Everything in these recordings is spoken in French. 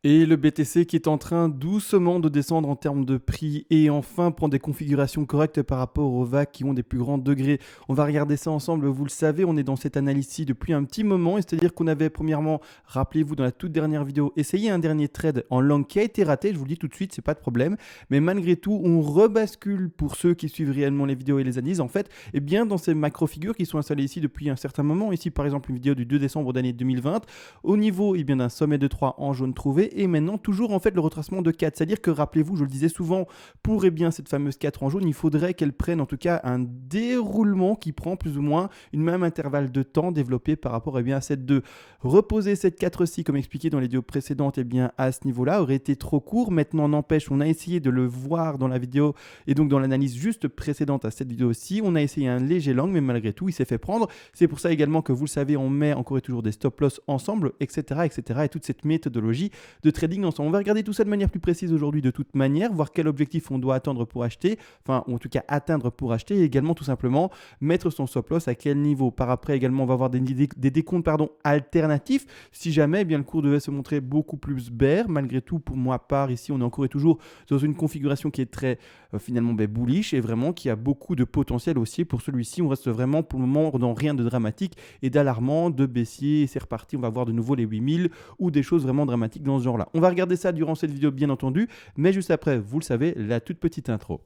Et le BTC qui est en train doucement de descendre en termes de prix et enfin prendre des configurations correctes par rapport aux vagues qui ont des plus grands degrés. On va regarder ça ensemble, vous le savez, on est dans cette analyse-ci depuis un petit moment, et c'est-à-dire qu'on avait premièrement, rappelez-vous dans la toute dernière vidéo, essayé un dernier trade en long qui a été raté, je vous le dis tout de suite, c'est pas de problème, mais malgré tout, on rebascule pour ceux qui suivent réellement les vidéos et les analyses, en fait, et bien dans ces macro-figures qui sont installées ici depuis un certain moment, ici par exemple une vidéo du 2 décembre d'année 2020, au niveau bien d'un sommet de 3 en jaune trouvé, et maintenant toujours en fait le retracement de 4. C'est-à-dire que rappelez-vous, je le disais souvent, pour bien cette fameuse 4 en jaune, il faudrait qu'elle prenne en tout cas un déroulement qui prend plus ou moins une même intervalle de temps développé par rapport bien à cette 2. Reposer cette 4-ci, comme expliqué dans les vidéos précédentes, bien à ce niveau-là aurait été trop court. Maintenant, n'empêche, on a essayé de le voir dans la vidéo et donc dans l'analyse juste précédente à cette vidéo-ci. On a essayé un léger long, mais malgré tout, il s'est fait prendre. C'est pour ça également que vous le savez, on met encore et toujours des stop-loss ensemble, etc., etc. Et toute cette méthodologie de trading ensemble. On va regarder tout ça de manière plus précise aujourd'hui de toute manière, voir quel objectif on doit attendre pour acheter, enfin, ou en tout cas atteindre pour acheter, et également tout simplement mettre son stop-loss à quel niveau. Par après également, on va avoir des décomptes alternatifs si jamais bien le cours devait se montrer beaucoup plus bear. Malgré tout, pour moi part ici, on est encore et toujours dans une configuration qui est très finalement bullish et vraiment qui a beaucoup de potentiel aussi. Pour celui-ci, on reste vraiment pour le moment dans rien de dramatique et d'alarmant, de baissier, et c'est reparti, on va voir de nouveau les 8000 ou des choses vraiment dramatiques dans ce genre-là. On va regarder ça durant cette vidéo bien entendu, mais juste après, vous le savez, la toute petite intro.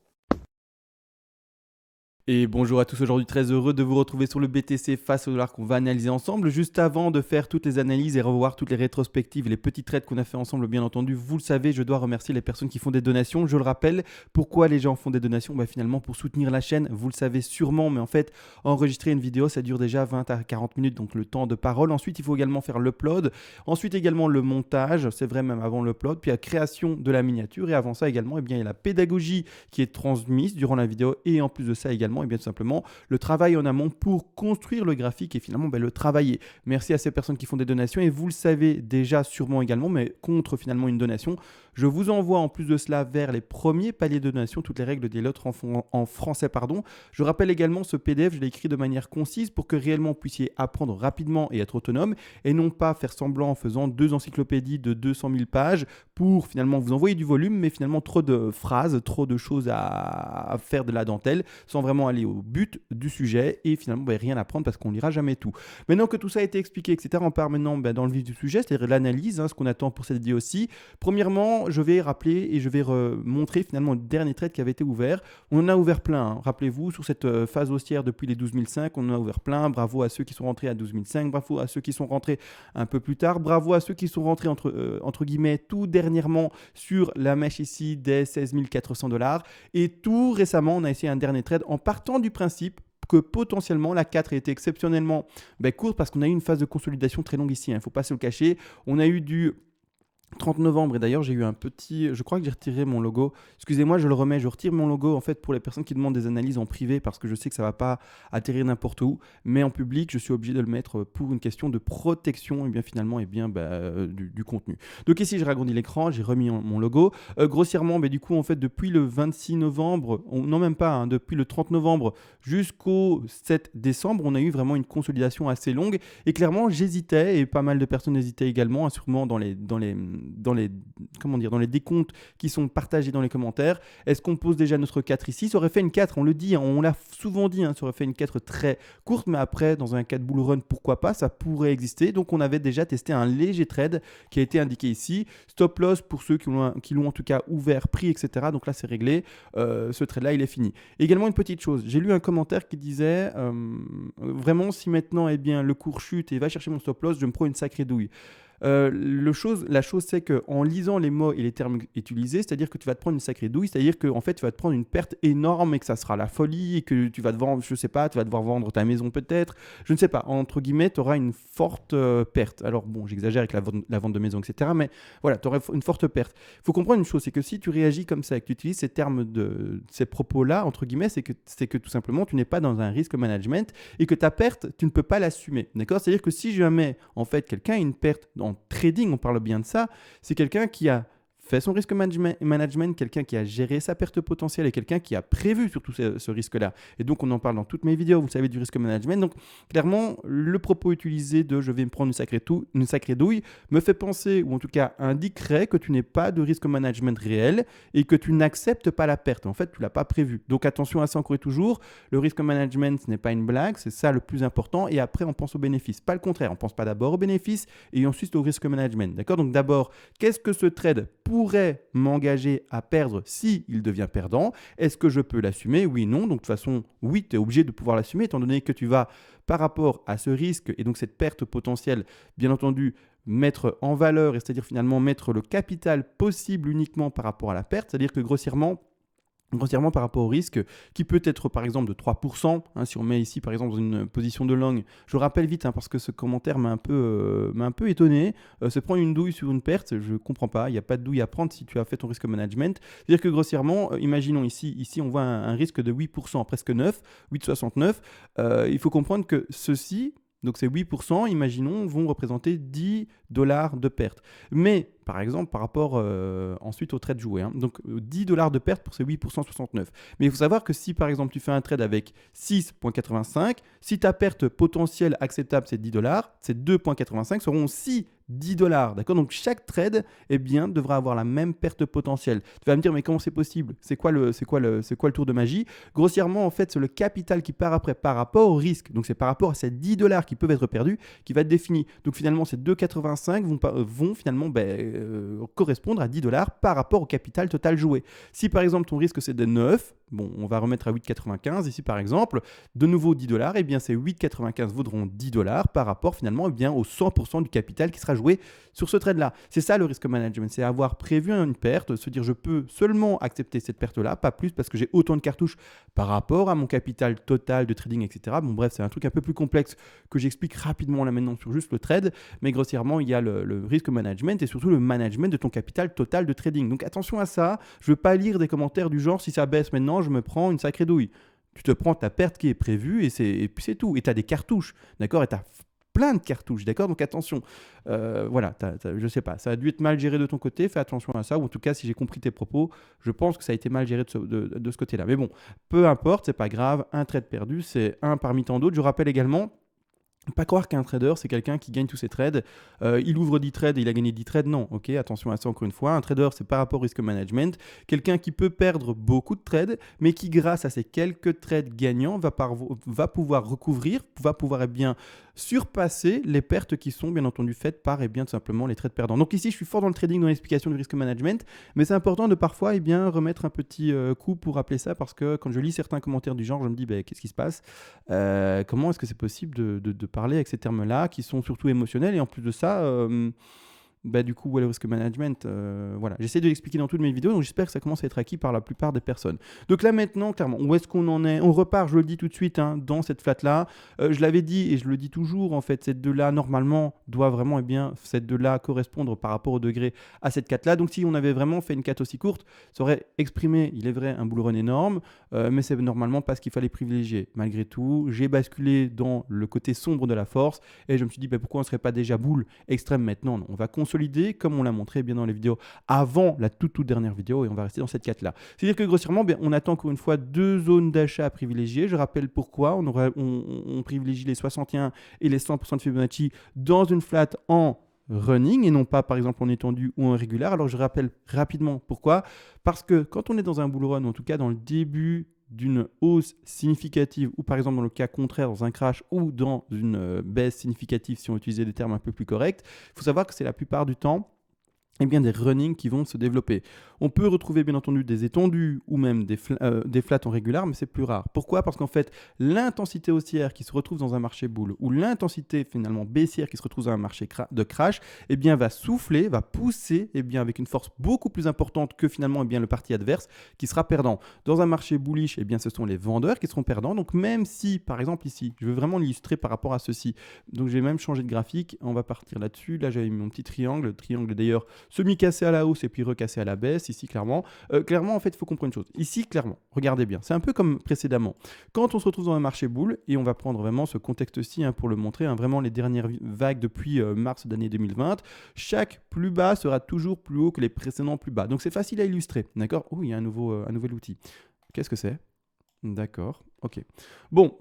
Et bonjour à tous, aujourd'hui très heureux de vous retrouver sur le BTC face au dollar qu'on va analyser ensemble. Juste avant de faire toutes les analyses et revoir toutes les rétrospectives et les petits trades qu'on a fait ensemble, bien entendu, vous le savez, je dois remercier les personnes qui font des donations. Je le rappelle, pourquoi les gens font des donations? Finalement pour soutenir la chaîne, vous le savez sûrement, mais en fait, enregistrer une vidéo, ça dure déjà 20 à 40 minutes, donc le temps de parole. Ensuite, il faut également faire l'upload. Ensuite également le montage, c'est vrai même avant l'upload, puis la création de la miniature. Et avant ça également, il y a la pédagogie qui est transmise durant la vidéo. Et en plus de ça également, et bien tout simplement le travail en amont pour construire le graphique et finalement le travailler. Merci à ces personnes qui font des donations et vous le savez déjà sûrement également, mais contre finalement une donation, je vous envoie en plus de cela vers les premiers paliers de donation toutes les règles des lettres en français. Je rappelle également ce PDF, je l'ai écrit de manière concise pour que réellement vous puissiez apprendre rapidement et être autonome et non pas faire semblant en faisant 2 encyclopédies de 200 000 pages pour finalement vous envoyer du volume, mais finalement trop de phrases, trop de choses à faire de la dentelle sans vraiment aller au but du sujet et finalement rien apprendre parce qu'on lira jamais tout. Maintenant que tout ça a été expliqué, etc., on part maintenant dans le vif du sujet, c'est-à-dire l'analyse, ce qu'on attend pour cette vidéo aussi. Premièrement, je vais rappeler et je vais montrer finalement le dernier trade qui avait été ouvert. On en a ouvert plein, Rappelez-vous, sur cette phase haussière depuis les 12 500, on en a ouvert plein. Bravo à ceux qui sont rentrés à 12 500, bravo à ceux qui sont rentrés un peu plus tard, bravo à ceux qui sont rentrés entre guillemets tout dernièrement sur la mèche ici des 16 400 $. Et tout récemment, on a essayé un dernier trade en partant du principe que potentiellement la 4 a été exceptionnellement courte parce qu'on a eu une phase de consolidation très longue ici. Il ne faut pas se le cacher. On a eu du 30 novembre, et d'ailleurs j'ai eu un petit, je crois que j'ai retiré mon logo, excusez-moi, je le remets, je retire mon logo en fait pour les personnes qui demandent des analyses en privé parce que je sais que ça va pas atterrir n'importe où, mais en public je suis obligé de le mettre pour une question de protection et bien finalement du contenu. Donc ici j'ai ragrandi l'écran, j'ai remis mon logo, grossièrement du coup en fait depuis le 26 novembre, non même pas, depuis le 30 novembre jusqu'au 7 décembre, on a eu vraiment une consolidation assez longue et clairement j'hésitais et pas mal de personnes hésitaient également, sûrement dans les dans les décomptes qui sont partagés dans les commentaires. Est-ce qu'on pose déjà notre 4 ici? Ça aurait fait une 4, on le dit, on l'a souvent dit, ça aurait fait une 4 très courte, mais après, dans un 4 bull run, pourquoi pas, ça pourrait exister. Donc, on avait déjà testé un léger trade qui a été indiqué ici. Stop loss pour ceux qui l'ont en tout cas ouvert, pris, etc. Donc là, c'est réglé. Ce trade-là, il est fini. Également, une petite chose, j'ai lu un commentaire qui disait vraiment, si maintenant, le cours chute et va chercher mon stop loss, je me prends une sacrée douille. La chose, c'est qu'en lisant les mots et les termes utilisés, c'est-à-dire que tu vas te prendre une sacrée douille, c'est-à-dire que en fait, tu vas te prendre une perte énorme et que ça sera la folie et que tu vas te vendre, je sais pas, tu vas devoir vendre ta maison peut-être, je ne sais pas, entre guillemets, tu auras une forte perte. Alors bon, j'exagère avec la vente de maison, etc., mais voilà, tu auras une forte perte. Il faut comprendre une chose, c'est que si tu réagis comme ça et que tu utilises ces termes ces propos-là, entre guillemets, c'est que tout simplement, tu n'es pas dans un risque management et que ta perte, tu ne peux pas l'assumer, d'accord? C'est-à-dire que si jamais, en fait, quelqu'un a une perte en trading, on parle bien de ça, c'est quelqu'un qui a fait son risque management, quelqu'un qui a géré sa perte potentielle et quelqu'un qui a prévu surtout ce risque-là. Et donc, on en parle dans toutes mes vidéos, vous savez, du risque management. Donc, clairement, le propos utilisé de « je vais me prendre une sacrée douille » me fait penser, ou en tout cas indiquerait que tu n'es pas de risque management réel et que tu n'acceptes pas la perte. En fait, tu ne l'as pas prévu. Donc, attention à ça encore et toujours. Le risque management, ce n'est pas une blague, c'est ça le plus important. Et après, on pense aux bénéfices. Pas le contraire, on ne pense pas d'abord aux bénéfices et ensuite au risque management. D'accord ? Donc, d'abord, qu'est-ce que ce trade pourrait m'engager à perdre si il devient perdant? Est-ce que je peux l'assumer? Oui, non. Donc, de toute façon, oui, tu es obligé de pouvoir l'assumer étant donné que tu vas, par rapport à ce risque et donc cette perte potentielle, bien entendu, mettre en valeur, et c'est-à-dire finalement mettre le capital possible uniquement par rapport à la perte. C'est-à-dire que grossièrement par rapport au risque, qui peut être par exemple de 3%, si on met ici par exemple dans une position de long. Je rappelle vite, parce que ce commentaire m'a un peu étonné, se prendre une douille sur une perte, je ne comprends pas, il n'y a pas de douille à prendre si tu as fait ton risque management. C'est-à-dire que grossièrement, imaginons ici on voit un risque de 8%, presque 9, 8,69. Il faut comprendre que ceci, donc ces 8%, imaginons, vont représenter $10 de perte. Mais, par exemple, par rapport ensuite au trade joué, donc $10 de perte pour ces 8% 69. Mais il faut savoir que si, par exemple, tu fais un trade avec 6,85, si ta perte potentielle acceptable, c'est $10, ces 2,85 seront aussi $10. D'accord ? Donc, chaque trade, devra avoir la même perte potentielle. Tu vas me dire, mais comment c'est possible ? C'est quoi le tour de magie ? Grossièrement, en fait, c'est le capital qui part après par rapport au risque. Donc, c'est par rapport à ces $10 qui peuvent être perdus qui va être défini. Donc, finalement, ces 2,85 vont finalement correspondre à $10 par rapport au capital total joué. Si, par exemple, ton risque, c'est de 9, on va remettre à 8,95. Ici, par exemple, de nouveau $10, ces 8,95 vaudront $10 par rapport finalement au 100% du capital qui sera joué sur ce trade-là. C'est ça le risque management, c'est avoir prévu une perte, se dire je peux seulement accepter cette perte-là, pas plus parce que j'ai autant de cartouches par rapport à mon capital total de trading, etc. Bref, c'est un truc un peu plus complexe que j'explique rapidement là maintenant sur juste le trade, mais grossièrement, il y a le risque management et surtout le management de ton capital total de trading. Donc attention à ça, je ne veux pas lire des commentaires du genre si ça baisse maintenant, je me prends une sacrée douille. Tu te prends ta perte qui est prévue et puis c'est tout. Et tu as des cartouches, d'accord ? Et tu as plein de cartouches, d'accord ? Donc attention, je sais pas, ça a dû être mal géré de ton côté, fais attention à ça, ou en tout cas, si j'ai compris tes propos, je pense que ça a été mal géré de ce côté-là. Mais bon, peu importe, c'est pas grave, un trade perdu, c'est un parmi tant d'autres. Je rappelle également, pas croire qu'un trader, c'est quelqu'un qui gagne tous ses trades. Il ouvre 10 trades et il a gagné 10 trades. Non, ok, attention à ça encore une fois. Un trader, c'est par rapport au risque management. Quelqu'un qui peut perdre beaucoup de trades, mais qui, grâce à ces quelques trades gagnants, va pouvoir recouvrir, va pouvoir surpasser les pertes qui sont bien entendu faites par tout simplement les trades perdants. Donc ici, je suis fort dans le trading, dans l'explication du risque management, mais c'est important de parfois remettre un petit coup pour rappeler ça, parce que quand je lis certains commentaires du genre, je me dis qu'est-ce qui se passe ? Comment est-ce que c'est possible de parler avec ces termes-là qui sont surtout émotionnels, et en plus de ça, du coup, le risk management, voilà. J'essaie de l'expliquer dans toutes mes vidéos, donc j'espère que ça commence à être acquis par la plupart des personnes. Donc là maintenant, clairement, où est-ce qu'on en est ? On repart, je le dis tout de suite, dans cette flat-là. Je l'avais dit et je le dis toujours, en fait, cette 2-là, normalement, doit vraiment, cette 2-là correspondre par rapport au degré à cette 4-là. Donc si on avait vraiment fait une 4 aussi courte, ça aurait exprimé, il est vrai, un bull run énorme, mais c'est normalement pas ce qu'il fallait privilégier. Malgré tout, j'ai basculé dans le côté sombre de la force et je me suis dit, pourquoi on ne serait pas déjà bull extrême maintenant ? Non, on va consolider comme on l'a montré bien dans les vidéos avant la toute dernière vidéo, et on va rester dans cette 4 là. C'est-à-dire que grossièrement, on attend encore une fois 2 zones d'achat à privilégier. Je rappelle pourquoi on privilégie les 61 et les 100% de Fibonacci dans une flat en running et non pas par exemple en étendu ou en régulier. Alors je rappelle rapidement pourquoi. Parce que quand on est dans un bull run, ou en tout cas dans le début d'une hausse significative, ou par exemple dans le cas contraire, dans un crash ou dans une baisse significative, si on utilisait des termes un peu plus corrects, il faut savoir que c'est la plupart du temps des runnings qui vont se développer. On peut retrouver bien entendu des étendues ou même des flats en régulier, mais c'est plus rare. Pourquoi ? Parce qu'en fait, l'intensité haussière qui se retrouve dans un marché bull ou l'intensité finalement baissière qui se retrouve dans un marché de crash, va souffler, va pousser avec une force beaucoup plus importante que finalement le parti adverse qui sera perdant. Dans un marché bullish, ce sont les vendeurs qui seront perdants. Donc même si, par exemple ici, je veux vraiment l'illustrer par rapport à ceci, donc j'ai même changé de graphique, on va partir là-dessus. Là, j'avais mis mon petit triangle, d'ailleurs, Semi-cassé à la hausse et puis recassé à la baisse, ici clairement. Clairement, en fait, il faut comprendre une chose. Ici, clairement, regardez bien, c'est un peu comme précédemment. Quand on se retrouve dans un marché boule, et on va prendre vraiment ce contexte-ci pour le montrer, vraiment les dernières vagues depuis mars d'année 2020, chaque plus bas sera toujours plus haut que les précédents plus bas. Donc c'est facile à illustrer, d'accord? Oh, il y a un nouvel outil. Qu'est-ce que c'est? D'accord, ok. Bon,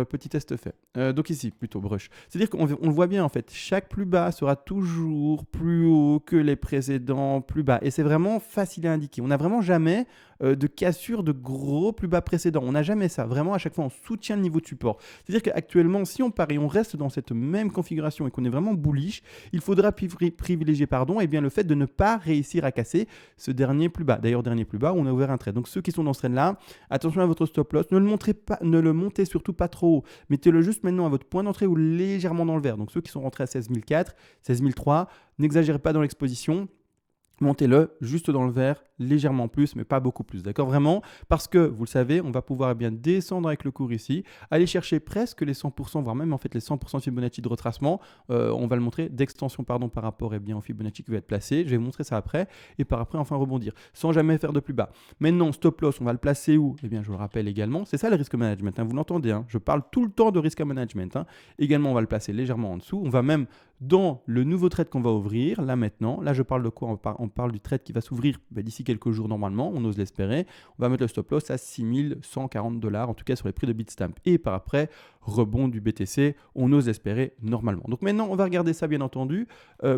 petit test fait. Donc ici, plutôt brush. C'est-à-dire qu'on le voit bien en fait, chaque plus bas sera toujours plus haut que les précédents plus bas. Et c'est vraiment facile à indiquer. On n'a vraiment jamais de cassure de gros plus bas précédents. On n'a jamais ça. Vraiment, à chaque fois, on soutient le niveau de support. C'est-à-dire qu'actuellement, si on part et on reste dans cette même configuration et qu'on est vraiment bullish, il faudra privilégier eh bien, le fait de ne pas réussir à casser ce dernier plus bas. D'ailleurs, dernier plus bas, on a ouvert un trade. Donc ceux qui sont dans ce trade-là, attention à votre stop loss. Ne le montez surtout pas trop haut. Mettez-le juste maintenant à votre point d'entrée ou légèrement dans le vert. Donc ceux qui sont rentrés à 16 004, 16 003, n'exagérez pas dans l'exposition. Montez-le juste dans le vert, légèrement plus, mais pas beaucoup plus, d'accord? Vraiment, parce que, vous le savez, on va pouvoir bien descendre avec le cours ici, aller chercher presque les 100%, voire même en fait les 100% Fibonacci de retracement. On va le montrer, d'extension par rapport au Fibonacci qui va être placé. Je vais vous montrer ça après, et par après, enfin rebondir, sans jamais faire de plus bas. Maintenant, stop loss, on va le placer où? Eh bien, je le rappelle également, c'est ça le risque management, vous l'entendez, je parle tout le temps de risque management. Également, on va le placer légèrement en dessous. On va même dans le nouveau trade qu'on va ouvrir, là maintenant, là je parle de quoi? On parle du trade qui va s'ouvrir d'ici quelques jours normalement, on ose l'espérer. On va mettre le stop loss à 6140 $, en tout cas sur les prix de Bitstamp. Et par après, rebond du BTC, on ose l'espérer normalement. Donc maintenant, on va regarder ça bien entendu,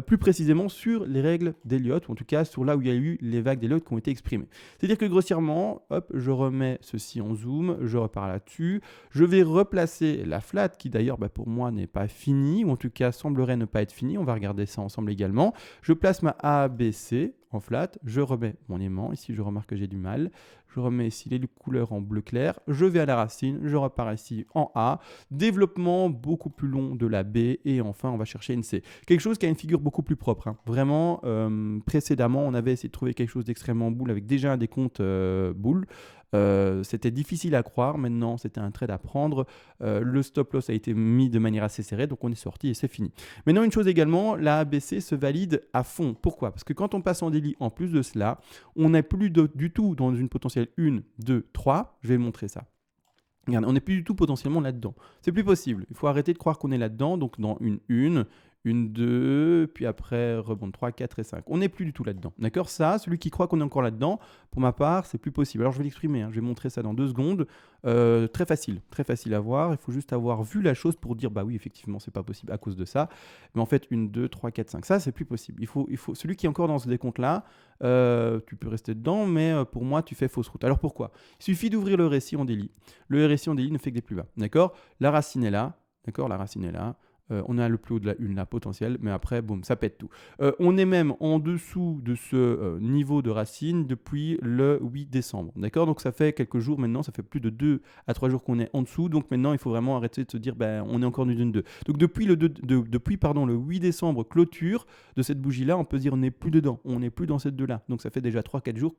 plus précisément sur les règles d'Elliott, ou en tout cas sur là où il y a eu les vagues d'Elliott qui ont été exprimées. C'est-à-dire que grossièrement, hop, je remets ceci en zoom, je repars là-dessus, je vais replacer la flat qui d'ailleurs pour moi n'est pas finie, ou en tout cas semblerait ne pas être finie. On va regarder ça ensemble également. Je place ma ABC en flat, je remets mon aimant, ici je remarque que j'ai du mal, je remets ici les couleurs en bleu clair, je vais à la racine, je repars ici en A, développement beaucoup plus long de la B, et enfin on va chercher une C. Quelque chose qui a une figure beaucoup plus propre. Vraiment, précédemment on avait essayé de trouver quelque chose d'extrêmement boule avec déjà un décompte boule. C'était difficile à croire, maintenant c'était un trade à prendre, le stop loss a été mis de manière assez serrée, donc on est sorti et c'est fini. Maintenant une chose également, la ABC se valide à fond. Pourquoi? Parce que quand on passe en daily, en plus de cela, on n'est plus du tout dans une potentielle 1, 2, 3, je vais montrer ça. Regardez, on n'est plus du tout potentiellement là-dedans. C'est plus possible. Il faut arrêter de croire qu'on est là-dedans, donc dans une 2, puis après rebond 3, 4 et 5. On n'est plus du tout là-dedans. D'accord? Ça, celui qui croit qu'on est encore là-dedans, pour ma part, c'est plus possible. Alors je vais l'exprimer, je vais montrer ça dans 2 secondes. Très facile à voir. Il faut juste avoir vu la chose pour dire bah oui, effectivement, c'est pas possible à cause de ça. Mais en fait, 1, 2, 3, 4, 5, ça, c'est plus possible. Il faut celui qui est encore dans ce décompte-là, tu peux rester dedans, mais pour moi, tu fais fausse route. Alors pourquoi? Il suffit d'ouvrir le récit en daily. Le RSI en daily ne fait que des plus bas. D'accord? La racine est là. D'accord? La racine est là. On a le plus haut de la une, la potentielle, mais après, boum, ça pète tout. On est même en dessous de ce niveau de racine depuis le 8 décembre. D'accord? Donc ça fait quelques jours maintenant, ça fait plus de 2 à 3 jours qu'on est en dessous. Donc maintenant, il faut vraiment arrêter de se dire, on est encore dans une 2. Donc depuis le 8 décembre, clôture de cette bougie-là, on peut se dire, on n'est plus dedans. On n'est plus dans cette 2-là. Donc ça fait déjà 3-4 jours,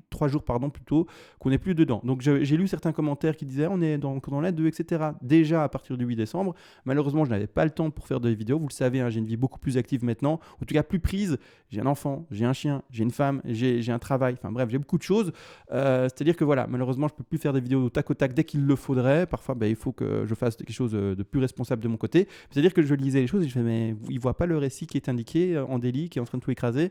3 jours, plutôt, qu'on n'est plus dedans. Donc j'ai lu certains commentaires qui disaient, on est dans la 2, etc. Déjà à partir du 8 décembre. Malheureusement, je n'avais pas le temps pour faire des vidéos, vous le savez, j'ai une vie beaucoup plus active maintenant, en tout cas plus prise, j'ai un enfant, j'ai un chien, j'ai une femme, j'ai un travail, enfin bref, j'ai beaucoup de choses, c'est-à-dire que voilà, malheureusement je peux plus faire des vidéos au tac au tac dès qu'il le faudrait, parfois il faut que je fasse quelque chose de plus responsable de mon côté, c'est-à-dire que je lisais les choses et je fais mais il voit pas le récit qui est indiqué en daily, qui est en train de tout écraser.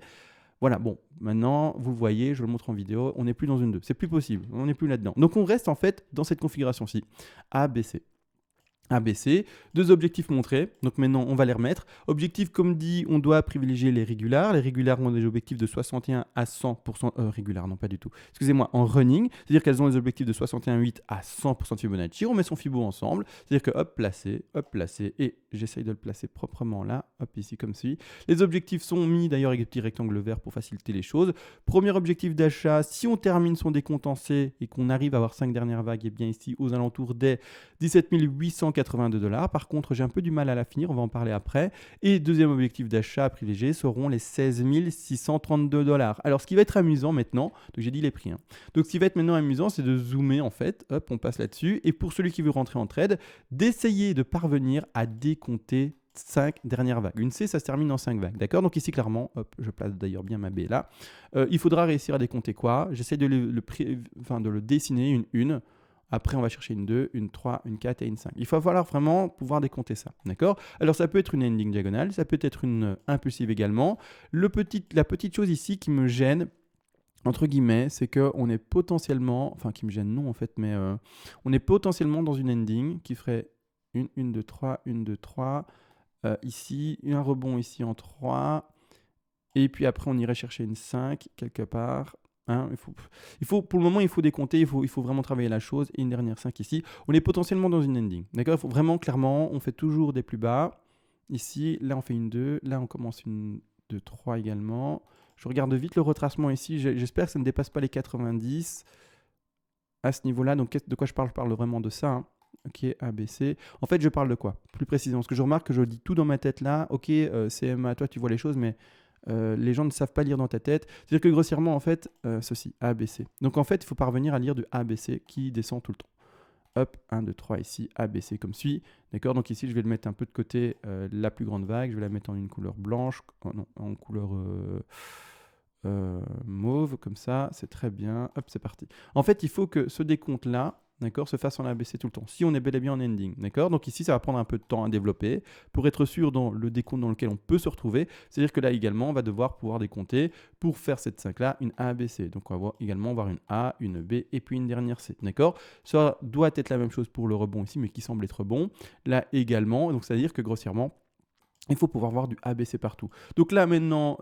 Voilà, bon, maintenant, vous le voyez, je le montre en vidéo, on n'est plus dans une 2, c'est plus possible, on n'est plus là-dedans. Donc on reste en fait dans cette configuration-ci, A, B, C. ABC, 2 objectifs montrés, donc maintenant on va les remettre. Objectif, comme dit, on doit privilégier les régulars. Les régulars ont des objectifs de 61 à 100%, régulars, non pas du tout, excusez-moi, en running, c'est-à-dire qu'elles ont des objectifs de 61,8 à 100% de Fibonacci. On met son Fibo ensemble, c'est-à-dire que hop, placé, et j'essaye de le placer proprement là, hop, ici comme ceci. Les objectifs sont mis d'ailleurs avec des petits rectangles verts pour faciliter les choses. Premier objectif d'achat, si on termine son décompte en C et qu'on arrive à avoir 5 dernières vagues, et bien ici aux alentours des 17 882 $. Par contre, j'ai un peu du mal à la finir, on va en parler après. Et deuxième objectif d'achat privilégié seront les 16 632 $. Alors, ce qui va être amusant maintenant, donc j'ai dit les prix. Donc, ce qui va être maintenant amusant, c'est de zoomer en fait. Hop, on passe là-dessus. Et pour celui qui veut rentrer en trade, d'essayer de parvenir à décompter 5 dernières vagues. Une C, ça se termine en 5 vagues. D'accord? Donc ici, clairement, hop, je place d'ailleurs bien ma B là. Il faudra réussir à décompter quoi? J'essaie de le dessiner une. Après, on va chercher une 2, une 3, une 4 et une 5. Il va falloir vraiment pouvoir décompter ça. D'accord? Alors, ça peut être une ending diagonale, ça peut être une impulsive également. La petite chose ici qui me gêne, entre guillemets, c'est qu'on est potentiellement, enfin qui me gêne non en fait, mais on est potentiellement dans une ending qui ferait une 2, 3, une 2, 3, ici, un rebond ici en 3, et puis après on irait chercher une 5 quelque part. Hein, pour le moment, il faut décompter, il faut vraiment travailler la chose, et une dernière 5 ici. On est potentiellement dans une ending, d'accord? Il faut vraiment, clairement, on fait toujours des plus bas. Ici, là on fait une 2, là on commence une 2, 3 également. Je regarde vite le retracement ici. J'espère que ça ne dépasse pas les 90 à ce niveau-là. Donc, de quoi je parle? Je parle vraiment de ça. Hein. Ok, A, B, C. En fait, je parle de quoi? Plus précisément, parce que je remarque que je dis tout dans ma tête là. Ok, CMA, toi, tu vois les choses, mais les gens ne savent pas lire dans ta tête. C'est-à-dire que grossièrement, en fait, ceci, A, B, C. Donc, en fait, il faut parvenir à lire du A, B, C qui descend tout le temps. Hop, 1, 2, 3 ici, A, B, C comme suit. D'accord, donc ici, je vais le mettre un peu de côté, la plus grande vague. Je vais la mettre en une couleur blanche, non, en couleur mauve, comme ça. C'est très bien. Hop, c'est parti. En fait, il faut que ce décompte-là, d'accord, se fasse en ABC tout le temps. Si on est bel et bien en ending, d'accord. Donc ici, ça va prendre un peu de temps à développer pour être sûr dans le décompte dans lequel on peut se retrouver. C'est-à-dire que là également, on va devoir pouvoir décompter pour faire cette 5-là, une ABC. Donc on va également avoir une A, une B et puis une dernière C, d'accord. Ça doit être la même chose pour le rebond ici, mais qui semble être bon. Là également, donc c'est-à-dire que grossièrement, il faut pouvoir voir du ABC partout. Donc là, maintenant,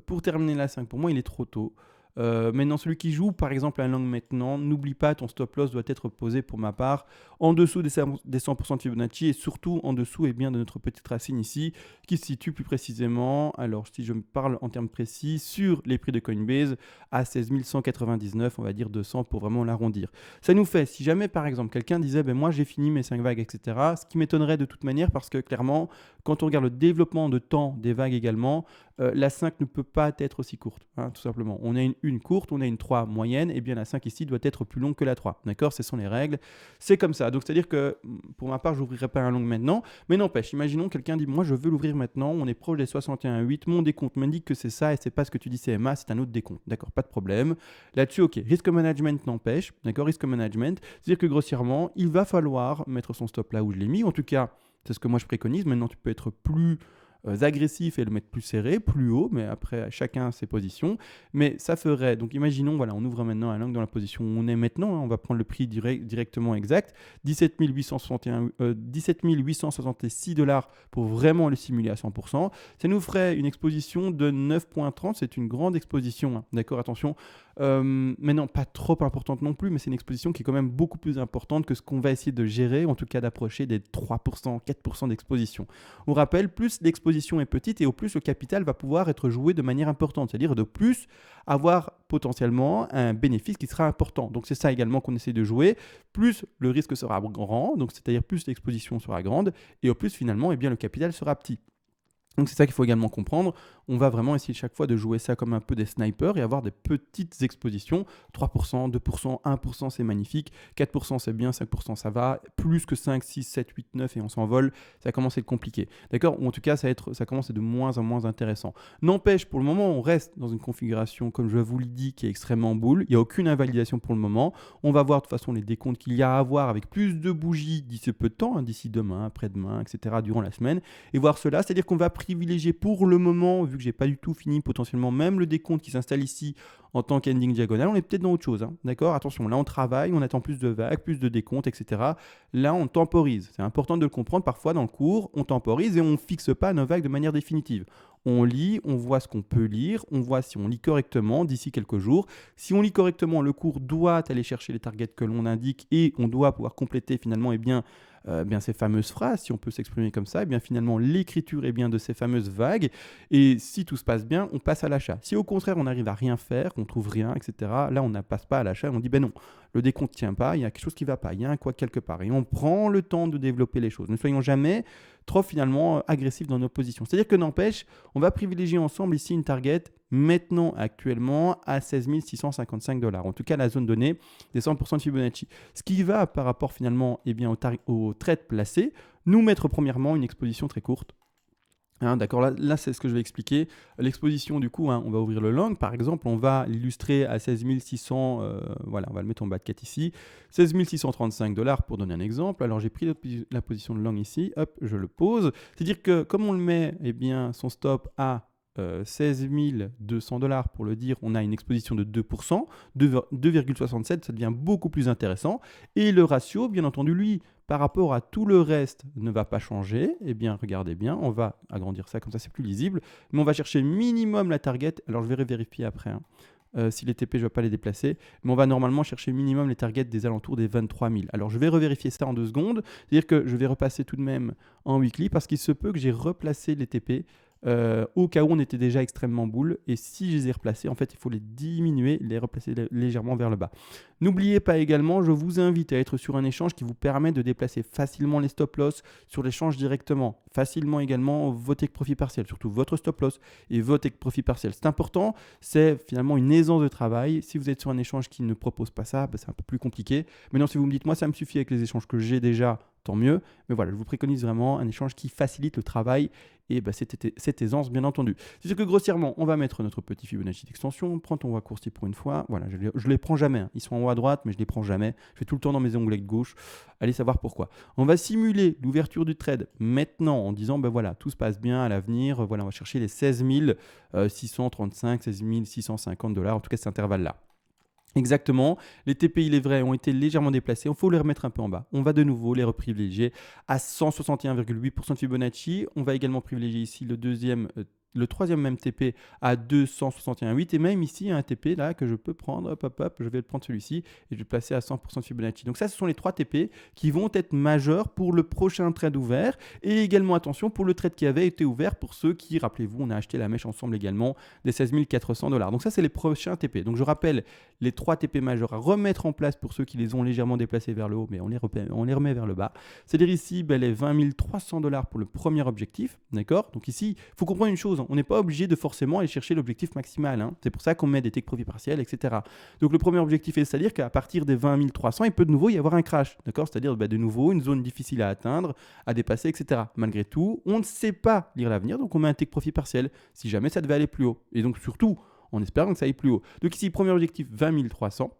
pour terminer la 5, pour moi, il est trop tôt. Maintenant, celui qui joue, par exemple, la langue maintenant, n'oublie pas, ton stop loss doit être posé, pour ma part, en dessous des 100% de Fibonacci et surtout en dessous de notre petite racine ici, qui se situe plus précisément, alors si je me parle en termes précis, sur les prix de Coinbase à 16 199, on va dire 200 pour vraiment l'arrondir. Ça nous fait, si jamais par exemple quelqu'un disait, ben moi j'ai fini mes 5 vagues, etc., ce qui m'étonnerait de toute manière parce que clairement, quand on regarde le développement de temps des vagues également, la 5 ne peut pas être aussi courte, hein, tout simplement. On a une courte, on a une 3 moyenne, et bien la 5 ici doit être plus longue que la 3. D'accord? Ce sont les règles. C'est comme ça. Donc, c'est-à-dire que pour ma part, je n'ouvrirai pas un long maintenant. Mais n'empêche, imaginons quelqu'un dit, moi, je veux l'ouvrir maintenant. On est proche des 61,8. Mon décompte m'indique que c'est ça et c'est pas ce que tu dis CMA, c'est un autre décompte. D'accord? Pas de problème. Là-dessus, ok. Risque management n'empêche. D'accord? Risque management. C'est-à-dire que grossièrement, il va falloir mettre son stop là où je l'ai mis. En tout cas, c'est ce que moi je préconise. Maintenant, tu peux être plus agressif et le mettre plus serré, plus haut, mais après chacun ses positions. Mais ça ferait, donc imaginons, voilà, on ouvre maintenant un angle dans la position où on est maintenant, hein, on va prendre le prix directement exact, 17 866 $ pour vraiment le simuler à 100%. Ça nous ferait une exposition de 9,30, c'est une grande exposition, hein, d'accord, attention. Mais non, pas trop importante non plus, mais c'est une exposition qui est quand même beaucoup plus importante que ce qu'on va essayer de gérer, en tout cas d'approcher des 3%, 4% d'exposition. On rappelle, plus l'exposition est petite et au plus le capital va pouvoir être joué de manière importante, c'est-à-dire de plus avoir potentiellement un bénéfice qui sera important. Donc c'est ça également qu'on essaie de jouer, plus le risque sera grand, donc c'est-à-dire plus l'exposition sera grande et au plus finalement, eh bien, le capital sera petit. Donc c'est ça qu'il faut également comprendre. On va vraiment essayer chaque fois de jouer ça comme un peu des snipers et avoir des petites expositions. 3%, 2%, 1% c'est magnifique, 4% c'est bien, 5% ça va, plus que 5, 6, 7, 8, 9 et on s'envole, ça commence à être compliqué. D'accord? Ou en tout cas, ça commence à être de moins en moins intéressant. N'empêche, pour le moment, on reste dans une configuration, comme je vous l'ai dit, qui est extrêmement bull. Il n'y a aucune invalidation pour le moment. On va voir de toute façon les décomptes qu'il y a à avoir avec plus de bougies d'ici peu de temps, hein, d'ici demain, après-demain, etc., durant la semaine, et voir cela. C'est-à-dire qu'on va privilégier pour le moment, vu que j'ai pas du tout fini potentiellement même le décompte qui s'installe ici en tant qu'ending diagonale, on est peut-être dans autre chose, hein, d'accord? Attention, là on travaille, on attend plus de vagues, plus de décomptes, etc. Là on temporise, c'est important de le comprendre, parfois dans le cours, on temporise et on ne fixe pas nos vagues de manière définitive. On lit, on voit ce qu'on peut lire, on voit si on lit correctement d'ici quelques jours. Si on lit correctement, le cours doit aller chercher les targets que l'on indique et on doit pouvoir compléter finalement bien ces fameuses phrases, si on peut s'exprimer comme ça, et bien finalement l'écriture de ces fameuses vagues. Et si tout se passe bien, on passe à l'achat. Si au contraire on n'arrive à rien faire, qu'on trouve rien, etc., là on ne passe pas à l'achat, on dit ben non, le décompte ne tient pas, il y a quelque chose qui ne va pas, il y a un quoi quelque part. Et on prend le temps de développer les choses. Ne soyons jamais trop finalement agressifs dans nos positions. C'est-à-dire que n'empêche, on va privilégier ensemble ici une target maintenant actuellement à 16 655 $. En tout cas, la zone donnée des 100% de Fibonacci. Ce qui va par rapport finalement au trade placé, nous mettre premièrement une exposition très courte Hein, d'accord, là c'est ce que je vais expliquer. L'exposition, du coup, hein, on va ouvrir le long. Par exemple, on va l'illustrer à 16 600, voilà, on va le mettre en bas de 4 ici. 16 635 dollars pour donner un exemple. Alors j'ai pris la position de long ici, hop, je le pose. C'est-à-dire que comme on le met, eh bien, son stop à 16 200 dollars pour le dire, on a une exposition de 2%, 2,67, ça devient beaucoup plus intéressant. Et le ratio, bien entendu, lui, par rapport à tout le reste, ne va pas changer. Eh bien, regardez bien, on va agrandir ça, comme ça c'est plus lisible. Mais on va chercher minimum la target. Alors, je vais vérifier après. Hein. Si les TP, je ne vais pas les déplacer. Mais on va normalement chercher minimum les targets des alentours des 23 000. Alors, je vais revérifier ça en 2 secondes. C'est-à-dire que je vais repasser tout de même en weekly parce qu'il se peut que j'ai replacé les TP au cas où on était déjà extrêmement boule. Et si je les ai replacés, en fait, il faut les diminuer, les replacer légèrement vers le bas. N'oubliez pas également, je vous invite à être sur un échange qui vous permet de déplacer facilement les stop-loss sur l'échange directement. Facilement également vos take profit partiels, surtout votre stop-loss et vos take profit partiels. C'est important, c'est finalement une aisance de travail. Si vous êtes sur un échange qui ne propose pas ça, c'est un peu plus compliqué. Maintenant, si vous me dites, moi, ça me suffit avec les échanges que j'ai déjà, tant mieux. Mais voilà, je vous préconise vraiment un échange qui facilite le travail et cette aisance, bien entendu. C'est que grossièrement, on va mettre notre petit Fibonacci d'extension, prends ton raccourci pour une fois. Voilà, je ne les prends jamais. Hein. Ils sont en haut à droite, mais je ne les prends jamais. Je fais tout le temps dans mes onglets de gauche. Allez savoir pourquoi. On va simuler l'ouverture du trade maintenant en disant, ben voilà, tout se passe bien à l'avenir. Voilà, on va chercher les 16 635, 16 650 dollars, en tout cas cet intervalle-là. Exactement, les TP, il est vrai, ont été légèrement déplacés, il faut les remettre un peu en bas. On va de nouveau les reprivilégier à 161,8% de Fibonacci. On va également privilégier ici le troisième même TP à 261,8 et même ici un TP là que je peux prendre, hop, je vais prendre celui-ci et je vais le placer à 100% de Fibonacci. Donc ça, ce sont les 3 TP qui vont être majeurs pour le prochain trade ouvert et également attention pour le trade qui avait été ouvert pour ceux qui, rappelez-vous, on a acheté la mèche ensemble également des 16 400 dollars. Donc ça, c'est les prochains TP. Donc je rappelle les 3 TP majeurs à remettre en place pour ceux qui les ont légèrement déplacés vers le haut, mais on les remet vers le bas. C'est-à-dire ici, les 20 300 dollars pour le premier objectif, d'accord? Donc ici, il faut comprendre une chose, on n'est pas obligé de forcément aller chercher l'objectif maximal. Hein. C'est pour ça qu'on met des take profit partiels, etc. Donc le premier objectif, c'est-à-dire qu'à partir des 20 300, il peut de nouveau y avoir un crash, d'accord? C'est-à-dire de nouveau une zone difficile à atteindre, à dépasser, etc. Malgré tout, on ne sait pas lire l'avenir, donc on met un take profit partiel si jamais ça devait aller plus haut. Et donc surtout, en espérant que ça aille plus haut. Donc ici, premier objectif, 20 300.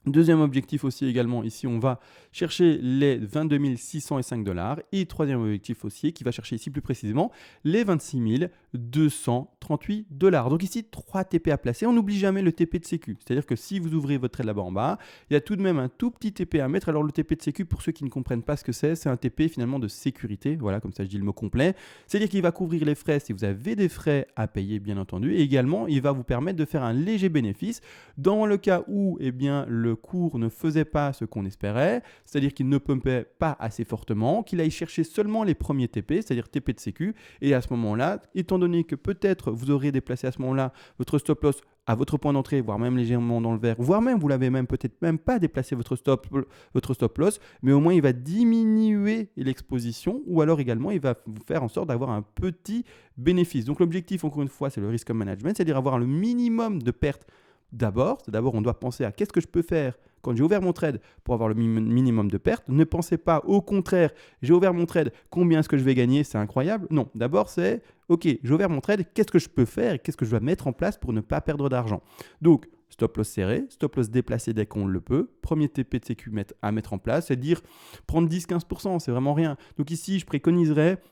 Deuxième objectif aussi également, ici on va chercher les 22 605 dollars. Et troisième objectif aussi, qui va chercher ici plus précisément les 26 238 dollars. Donc ici, 3 TP à placer. On n'oublie jamais le TP de sécu. C'est-à-dire que si vous ouvrez votre trade là-bas en bas, il y a tout de même un tout petit TP à mettre. Alors le TP de sécu, pour ceux qui ne comprennent pas ce que c'est un TP finalement de sécurité. Voilà, comme ça je dis le mot complet. C'est-à-dire qu'il va couvrir les frais si vous avez des frais à payer, bien entendu. Et également, il va vous permettre de faire un léger bénéfice dans le cas où le cours ne faisait pas ce qu'on espérait, c'est-à-dire qu'il ne pumpait pas assez fortement, qu'il aille chercher seulement les premiers TP, c'est-à-dire TP de sécu, et à ce moment-là, étant donné que peut-être vous aurez déplacé à ce moment-là votre stop loss à votre point d'entrée, voire même légèrement dans le vert, voire même vous l'avez peut-être même pas déplacé votre stop loss, mais au moins il va diminuer l'exposition, ou alors également il va vous faire en sorte d'avoir un petit bénéfice. Donc l'objectif, encore une fois, c'est le risk management, c'est-à-dire avoir le minimum de pertes. D'abord, on doit penser à qu'est-ce que je peux faire quand j'ai ouvert mon trade pour avoir le minimum de pertes. Ne pensez pas au contraire, j'ai ouvert mon trade, combien est-ce que je vais gagner, c'est incroyable. Non, d'abord c'est, ok, j'ai ouvert mon trade, qu'est-ce que je peux faire et qu'est-ce que je dois mettre en place pour ne pas perdre d'argent. Donc, stop loss serré, stop loss déplacé dès qu'on le peut, premier TP de sécu à mettre en place, c'est-à-dire prendre 10-15%, c'est vraiment rien. Donc ici, je préconiserais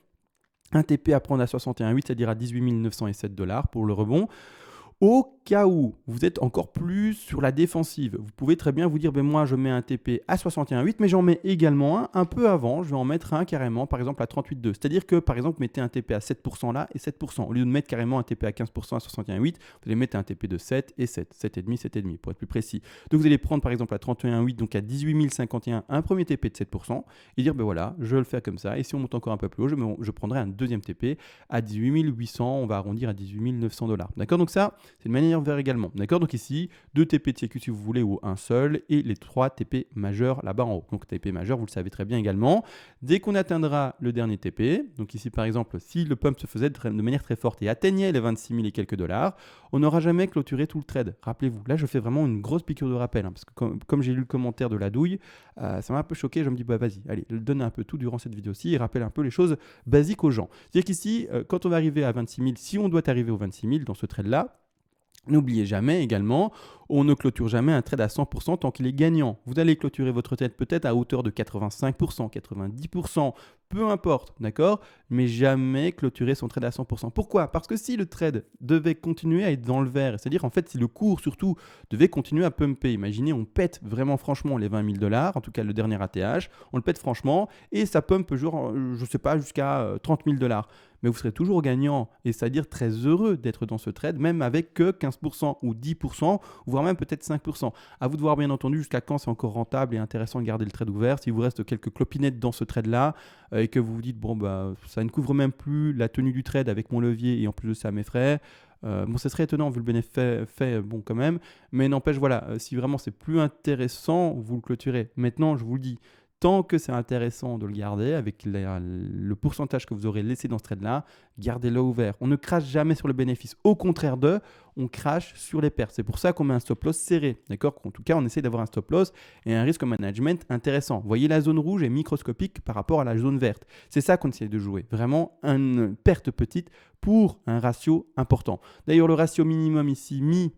un TP à prendre à 61,8, c'est-à-dire à 18 907 dollars pour le rebond. Au cas où vous êtes encore plus sur la défensive, vous pouvez très bien vous dire, moi je mets un TP à 61,8, mais j'en mets également un peu avant, je vais en mettre un carrément, par exemple à 38,2. C'est-à-dire que par exemple, mettez un TP à 7% là et 7%. Au lieu de mettre carrément un TP à 15% à 61,8, vous allez mettre un TP de 7 et 7, 7,5, 7,5 pour être plus précis. Donc vous allez prendre par exemple à 31,8, donc à 18 051, un premier TP de 7% et dire, voilà, je le fais comme ça. Et si on monte encore un peu plus haut, je prendrai un deuxième TP à 18 800, on va arrondir à 18 900 dollars. D'accord? Donc ça, C'est une manière de faire également. D'accord? Donc ici, 2 TP de sécu si vous voulez ou un seul et les 3 TP majeurs là-bas en haut. Donc TP majeur, vous le savez très bien également. Dès qu'on atteindra le dernier TP, donc ici par exemple, si le pump se faisait de manière très forte et atteignait les 26 000 et quelques dollars, on n'aura jamais clôturé tout le trade. Rappelez-vous, là je fais vraiment une grosse piqûre de rappel, parce que comme j'ai lu le commentaire de la douille, ça m'a un peu choqué, je me dis bah vas-y, allez, donne un peu tout durant cette vidéo-ci et rappelle un peu les choses basiques aux gens. C'est-à-dire qu'ici, quand on va arriver à 26 000, si on doit arriver aux 26 000 dans ce trade-là, n'oubliez jamais également, on ne clôture jamais un trade à 100% tant qu'il est gagnant. Vous allez clôturer votre trade peut-être à hauteur de 85%, 90%, peu importe, d'accord? Mais jamais clôturer son trade à 100%. Pourquoi? Parce que si le trade devait continuer à être dans le vert, c'est-à-dire en fait si le cours surtout devait continuer à pumper, imaginez on pète vraiment franchement les 20 000 dollars, en tout cas le dernier ATH, on le pète franchement et ça pump genre, je sais pas, jusqu'à 30 000 dollars. Mais vous serez toujours gagnant et c'est-à-dire très heureux d'être dans ce trade, même avec que 15% ou 10%, voire même peut-être 5%. À vous de voir bien entendu jusqu'à quand c'est encore rentable et intéressant de garder le trade ouvert. S'il vous reste quelques clopinettes dans ce trade-là et que vous vous dites, bon, bah, ça ne couvre même plus la tenue du trade avec mon levier et en plus de ça mes frais. Bon, ça serait étonnant vu le bénéfice fait bon quand même, mais n'empêche, voilà, si vraiment c'est plus intéressant, vous le clôturez. Maintenant, je vous le dis, tant que c'est intéressant de le garder avec le pourcentage que vous aurez laissé dans ce trade-là, gardez-le ouvert. On ne crache jamais sur le bénéfice. Au contraire d'eux, on crache sur les pertes. C'est pour ça qu'on met un stop loss serré. D'accord? En tout cas, on essaie d'avoir un stop loss et un risque management intéressant. Vous voyez, la zone rouge est microscopique par rapport à la zone verte. C'est ça qu'on essaie de jouer. Vraiment une perte petite pour un ratio important. D'ailleurs, le ratio minimum ici mis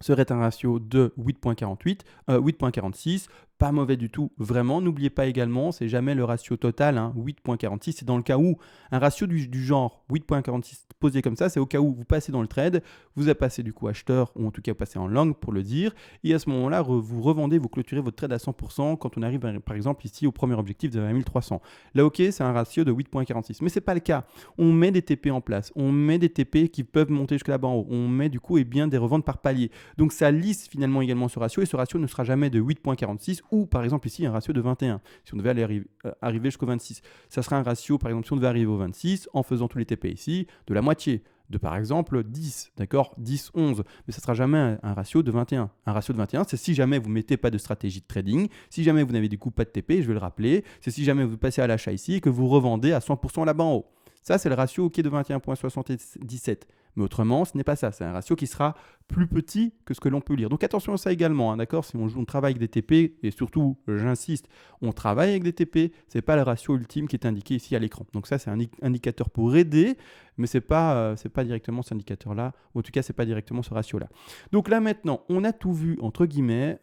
serait un ratio de 8.48, 8.46. Pas mauvais du tout, vraiment. N'oubliez pas également, c'est jamais le ratio total, 8.46. C'est dans le cas où un ratio du genre 8.46 posé comme ça, c'est au cas où vous passez dans le trade, vous avez passé du coup acheteur, ou en tout cas vous passez en long pour le dire, et à ce moment-là, vous revendez, vous clôturez votre trade à 100% quand on arrive par exemple ici au premier objectif de 20 300. Là, ok, c'est un ratio de 8.46, mais c'est pas le cas. On met des TP en place, on met des TP qui peuvent monter jusque là-bas en haut, on met du coup des reventes par palier. Donc ça lisse finalement également ce ratio, et ce ratio ne sera jamais de 8.46 ou par exemple ici un ratio de 21. Si on devait arriver jusqu'au 26, ça sera un ratio, par exemple si on devait arriver au 26 en faisant tous les TP ici, de la moitié, de par exemple 10, d'accord, 10, 11, mais ça ne sera jamais un ratio de 21. Un ratio de 21, c'est si jamais vous ne mettez pas de stratégie de trading, si jamais vous n'avez du coup pas de TP, je vais le rappeler, c'est si jamais vous passez à l'achat ici et que vous revendez à 100% là-bas en haut. Ça, c'est le ratio qui est de 21,77. Mais autrement, ce n'est pas ça. C'est un ratio qui sera plus petit que ce que l'on peut lire. Donc attention à ça également, d'accord? Si on travaille avec des TP, et surtout, j'insiste, on travaille avec des TP, ce n'est pas le ratio ultime qui est indiqué ici à l'écran. Donc ça, c'est un indicateur pour aider, mais ce n'est pas directement cet indicateur-là, ou en tout cas, ce n'est pas directement ce ratio-là. Donc là, maintenant, on a tout vu, entre guillemets,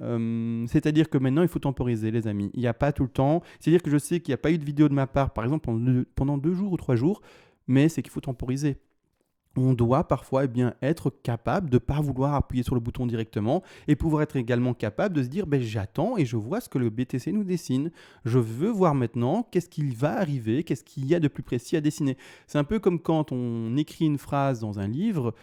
c'est-à-dire que maintenant, il faut temporiser, les amis. Il n'y a pas tout le temps. C'est-à-dire que je sais qu'il n'y a pas eu de vidéo de ma part, par exemple, pendant 2 jours ou 3 jours, mais c'est qu'il faut temporiser. On doit parfois être capable de ne pas vouloir appuyer sur le bouton directement et pouvoir être également capable de se dire j'attends et je vois ce que le BTC nous dessine. Je veux voir maintenant qu'est-ce qu'il va arriver, qu'est-ce qu'il y a de plus précis à dessiner. C'est un peu comme quand on écrit une phrase dans un livre.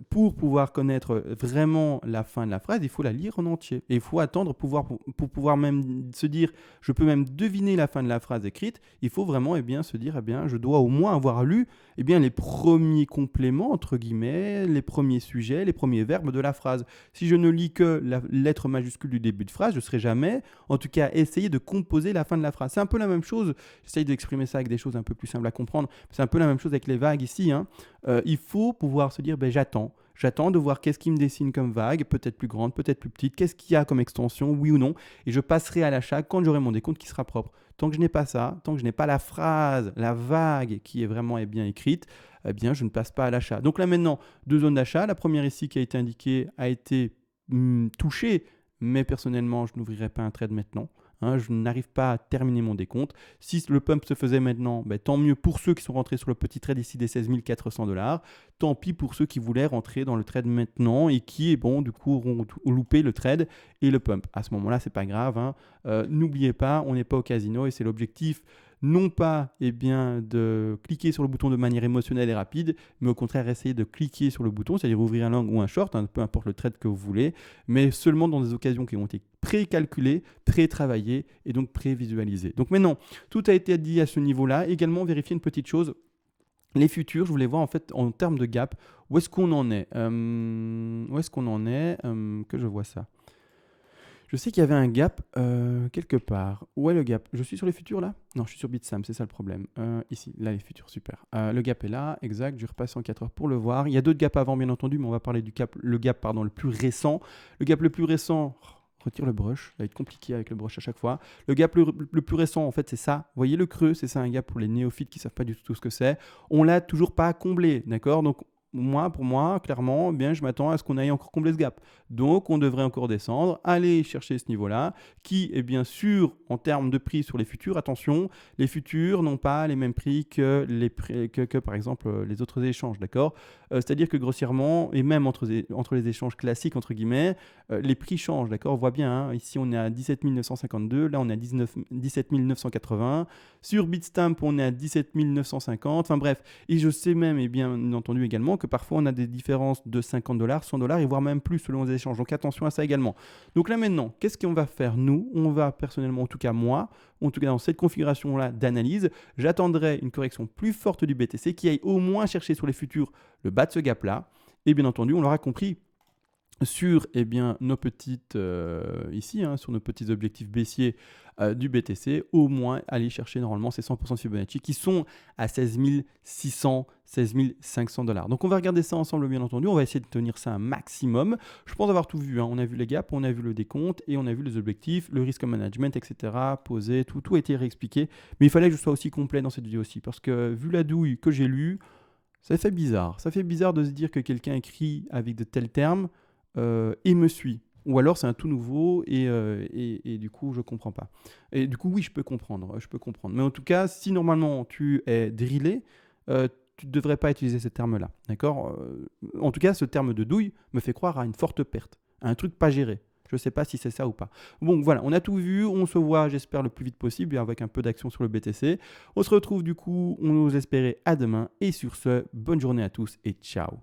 Pour pouvoir connaître vraiment la fin de la phrase, il faut la lire en entier. Et il faut attendre pour pouvoir même se dire, je peux même deviner la fin de la phrase écrite. Il faut vraiment se dire, je dois au moins avoir lu les premiers compléments, entre guillemets, les premiers sujets, les premiers verbes de la phrase. Si je ne lis que la lettre majuscule du début de phrase, je ne serai jamais, en tout cas, essayer de composer la fin de la phrase. C'est un peu la même chose. J'essaye d'exprimer ça avec des choses un peu plus simples à comprendre. C'est un peu la même chose avec les vagues ici. Il faut pouvoir se dire, j'attends de voir qu'est-ce qui me dessine comme vague, peut-être plus grande, peut-être plus petite, qu'est-ce qu'il y a comme extension, oui ou non, et je passerai à l'achat quand j'aurai mon décompte qui sera propre. Tant que je n'ai pas ça, tant que je n'ai pas la phrase, la vague qui est vraiment bien écrite, je ne passe pas à l'achat. Donc là maintenant, 2 zones d'achat. La première ici qui a été indiquée a été touchée, mais personnellement, je n'ouvrirai pas un trade maintenant. Je n'arrive pas à terminer mon décompte. Si le pump se faisait maintenant, tant mieux pour ceux qui sont rentrés sur le petit trade ici des 16 400 $. Tant pis pour ceux qui voulaient rentrer dans le trade maintenant et qui, du coup, auront loupé le trade et le pump. À ce moment-là, c'est pas grave. N'oubliez pas, on n'est pas au casino et c'est l'objectif. Non pas de cliquer sur le bouton de manière émotionnelle et rapide, mais au contraire essayer de cliquer sur le bouton, c'est-à-dire ouvrir un long ou un short, peu importe le trade que vous voulez, mais seulement dans des occasions qui ont été pré-calculées, pré-travaillées et donc pré-visualisées. Donc maintenant, tout a été dit à ce niveau-là. Également, vérifier une petite chose. Les futurs, je voulais voir en fait en termes de gap, où est-ce qu'on en est Où est-ce qu'on en est Que je vois ça. Je sais qu'il y avait un gap quelque part. Où est le gap? Je suis sur les futurs là? Non, je suis sur Bitstamp, c'est ça le problème. Ici, là les futurs, super. Le gap est là, exact. Je repasse en 4 heures pour le voir. Il y a d'autres gaps avant, bien entendu, mais on va parler du gap, le plus récent. Le gap le plus récent. Retire le brush, ça va être compliqué avec le brush à chaque fois. Le gap le plus récent, en fait, c'est ça. Vous voyez le creux, c'est ça un gap pour les néophytes qui ne savent pas du tout ce que c'est. On l'a toujours pas comblé, d'accord? Donc, pour moi, clairement, eh bien, je m'attends à ce qu'on aille encore combler ce gap. Donc, on devrait encore descendre, aller chercher ce niveau-là, qui est bien sûr, en termes de prix sur les futurs, attention, les futurs n'ont pas les mêmes prix que par exemple, les autres échanges, d'accord? C'est-à-dire que grossièrement, et même entre les échanges classiques, entre guillemets, les prix changent, d'accord? On voit bien, hein, ici on est à 17 952, là on est à 17 980, sur Bitstamp on est à 17 950, enfin bref, et je sais même, et bien entendu également, que parfois on a des différences de 50 $, 100 $, et voire même plus selon les échanges, donc attention à ça également. Donc là maintenant, qu'est-ce qu'on va faire nous? On va personnellement, en tout cas moi, en tout cas dans cette configuration-là d'analyse, j'attendrai une correction plus forte du BTC qui aille au moins chercher sur les futurs le bas de ce gap-là, et bien entendu, on l'aura compris, sur nos petites ici, hein, sur nos petits objectifs baissiers du BTC, au moins aller chercher normalement ces 100% de Fibonacci qui sont à 16 600, 16 500 $. Donc on va regarder ça ensemble bien entendu, on va essayer de tenir ça un maximum. Je pense avoir tout vu, hein. On a vu les gaps, on a vu le décompte et on a vu les objectifs, le risk management, etc. Posé, tout a été réexpliqué. Mais il fallait que je sois aussi complet dans cette vidéo aussi parce que vu la douille que j'ai lue, ça fait bizarre. Ça fait bizarre de se dire que quelqu'un écrit avec de tels termes et me suit. Ou alors c'est un tout nouveau et du coup je comprends pas. Et du coup oui je peux comprendre. Mais en tout cas si normalement tu es drillé, tu ne devrais pas utiliser ce terme-là. D'accord En tout cas ce terme de douille me fait croire à une forte perte, à un truc pas géré. Je ne sais pas si c'est ça ou pas. Bon voilà, on a tout vu, on se voit j'espère le plus vite possible avec un peu d'action sur le BTC. On se retrouve du coup, on nous espérait à demain et sur ce, bonne journée à tous et ciao.